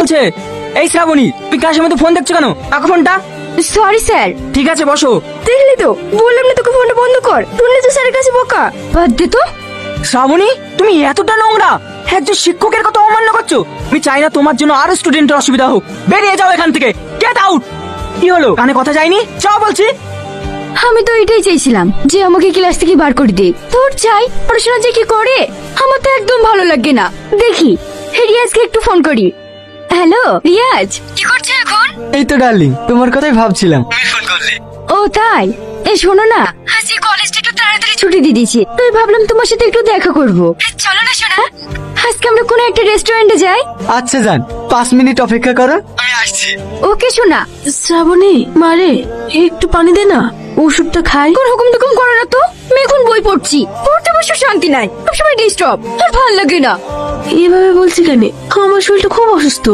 চলছে। এই শ্রাবণী, তুই ক্লাসের মধ্যে ফোন দেখছো কেন? রাখো ফোনটা। Sorry sir. ঠিক আছে, বসো। দেখলি তো, বললাম না তোকে ফোনটা বন্ধ কর। শুনলি তো স্যারের কাছে বকা। বাদ দে তো। শ্রাবণী, তুমি এতটা নোংরা, একজন শিক্ষকের কথা অমান্য করছো। আমি চাই না তোমার জন্য আরো স্টুডেন্টের অসুবিধা হোক। বেরিয়ে যাও এখান থেকে, গেট আউট। কি হলো, কানে কথা যায়নি? যাও বলছি। আমি তো এটাই চাইছিলাম যে আমাকে ক্লাস থেকে বার করে দে। তোর চাই পড়াশোনা যে কি করে, আমার তো একদম ভালো লাগে না। দেখি রিয়াজকে একটু ফোন করি। হ্যালো রিয়াজ, কি করছো এখন? এই তো ডার্লিং, তোমার কথাই ভাবছিলাম। ও তাই? এই শোনো না, আজকে কলেজটা একটু তাড়াতাড়ি ছুটি দিয়ে দিয়েছি, তাই ভাবলাম তোমার সাথে একটু দেখা করব। চলো না শোনা, আজকে আমরা কোনো একটা রেস্টুরেন্টে যাই। আচ্ছা যান, 5 মিনিট অপেক্ষা করো, আমি আসছি। ওকে শোনা। শ্রাবণী, মারে একটু পানি দে না, ওষুধটা খাই। কোন হুকুম টুকুম করো না তো, আমি এখন বই পড়ছি, পড়তে বসে শান্তি নাই, সবসময় ডিস্টার্ব, আর ভালো লাগে না। এভাবে বলছি কেন? আমার শরীরটা খুব অসুস্থ।